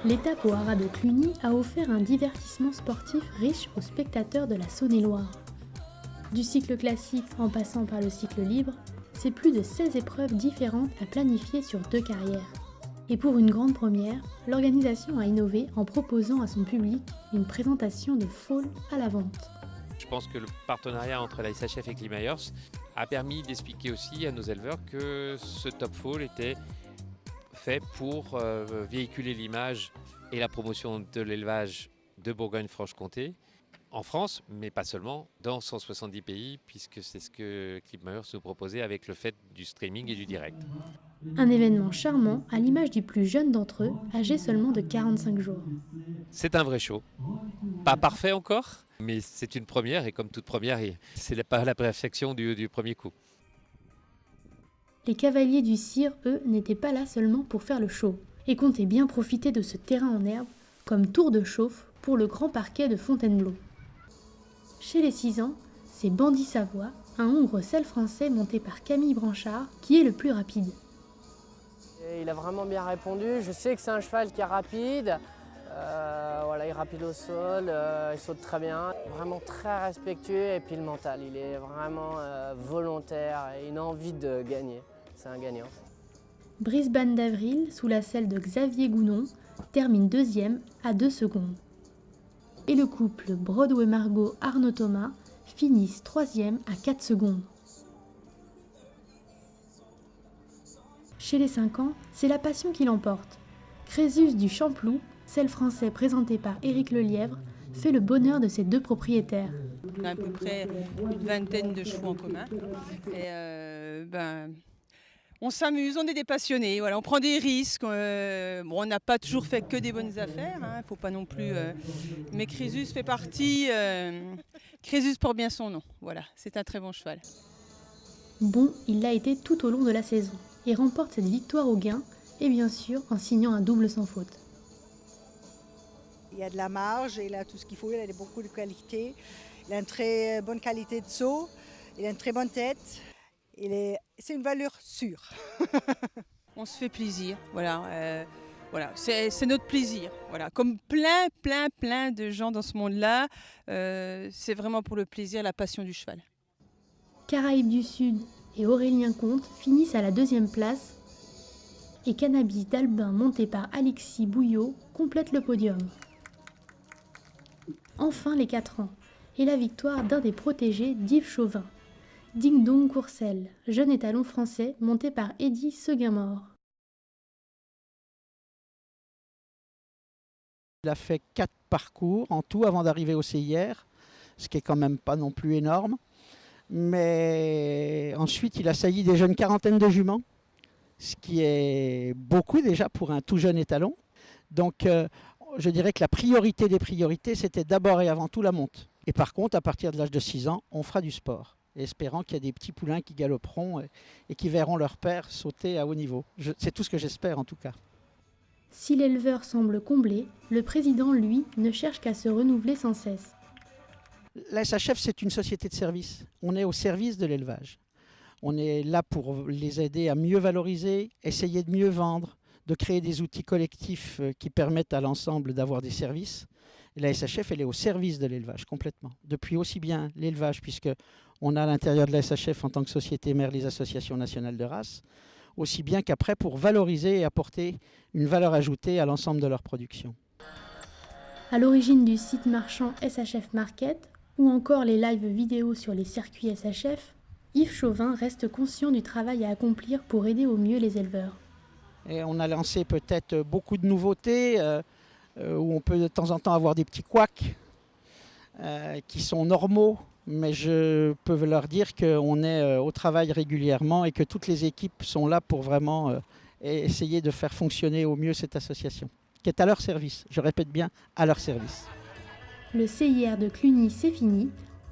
L'étape au haras de Cluny a offert un divertissement sportif riche aux spectateurs de la Saône-et-Loire. Du cycle classique en passant par le cycle libre, c'est plus de 16 épreuves différentes à planifier sur 2 carrières. Et pour une grande première, l'organisation a innové en proposant à son public une présentation de fall à la vente. Je pense que le partenariat entre la SHF et Climayors a permis d'expliquer aussi à nos éleveurs que ce Top Fall était fait pour véhiculer l'image et la promotion de l'élevage de Bourgogne-Franche-Comté en France, mais pas seulement, dans 170 pays, puisque c'est ce que Climayors nous proposait avec le fait du streaming et du direct. Un événement charmant à l'image du plus jeune d'entre eux, âgé seulement de 45 jours. C'est un vrai show. Pas parfait encore, mais c'est une première et comme toute première, c'est pas la perfection du premier coup. Les cavaliers du Cire, eux, n'étaient pas là seulement pour faire le show et comptaient bien profiter de ce terrain en herbe comme tour de chauffe pour le grand parquet de Fontainebleau. Chez les 6 ans, c'est Bandit Savoie, un hongre selle français monté par Camille Branchard, qui est le plus rapide. Il a vraiment bien répondu. Je sais que c'est un cheval qui est rapide. Voilà, il est rapide au sol, il saute très bien. Vraiment très respectueux et puis le mental, il est vraiment volontaire et une envie de gagner. C'est un gagnant. Brisbane d'Avril, sous la selle de Xavier Gounon, termine 2e à 2 secondes. Et le couple Broadway-Margot Arnaud Thomas finissent 3e à 4 secondes. Chez les 5 ans, c'est la passion qui l'emporte. Crésus du Champlou, selle français présenté par Éric Lelièvre, fait le bonheur de ses 2 propriétaires. On a à peu près une vingtaine de chevaux en commun. Et on s'amuse, on est des passionnés, voilà, on prend des risques. On n'a pas toujours fait que des bonnes affaires, hein, faut pas non plus. Mais Crésus fait partie. Crésus porte bien son nom. Voilà, c'est un très bon cheval. Bon, il l'a été tout au long de la saison et remporte cette victoire au gain, et bien sûr en signant un double sans faute. Il y a de la marge, il a tout ce qu'il faut, il a beaucoup de qualité. Il a une très bonne qualité de saut, il a une très bonne tête. C'est une valeur sûre. On se fait plaisir, voilà. Voilà, c'est notre plaisir. Voilà. Comme plein de gens dans ce monde-là, c'est vraiment pour le plaisir, la passion du cheval. Caraïbes du Sud et Aurélien Comte finissent à la 2e place et Cannabis d'Albin monté par Alexis Bouillot complète le podium. Enfin les 4 ans et la victoire d'un des protégés d'Yves Chauvin. Ding Dong Courcelles, jeune étalon français monté par Eddy Seguinmort. Il a fait 4 parcours en tout avant d'arriver au CIR, ce qui est quand même pas non plus énorme. Mais ensuite, il a sailli des jeunes quarantaines de juments, ce qui est beaucoup déjà pour un tout jeune étalon. Donc, je dirais que la priorité des priorités, c'était d'abord et avant tout la monte. Et par contre, à partir de l'âge de 6 ans, on fera du sport, espérant qu'il y a des petits poulains qui galoperont et qui verront leur père sauter à haut niveau. C'est tout ce que j'espère en tout cas. Si l'éleveur semble comblé, le président, lui, ne cherche qu'à se renouveler sans cesse. La SHF, c'est une société de service. On est au service de l'élevage. On est là pour les aider à mieux valoriser, essayer de mieux vendre, de créer des outils collectifs qui permettent à l'ensemble d'avoir des services. Et la SHF, elle est au service de l'élevage complètement. Depuis aussi bien l'élevage, puisqu'on a à l'intérieur de la SHF en tant que société mère les associations nationales de race, aussi bien qu'après pour valoriser et apporter une valeur ajoutée à l'ensemble de leur production. À l'origine du site marchand SHF Market, ou encore les lives vidéo sur les circuits SHF, Yves Chauvin reste conscient du travail à accomplir pour aider au mieux les éleveurs. Et on a lancé peut-être beaucoup de nouveautés, où on peut de temps en temps avoir des petits couacs qui sont normaux, mais je peux leur dire qu'on est au travail régulièrement et que toutes les équipes sont là pour vraiment essayer de faire fonctionner au mieux cette association, qui est à leur service, je répète bien, à leur service. Le CIR de Cluny, c'est fini.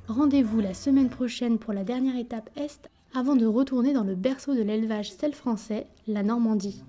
Rendez-vous la semaine prochaine pour la dernière étape Est, avant de retourner dans le berceau de l'élevage selle français, la Normandie.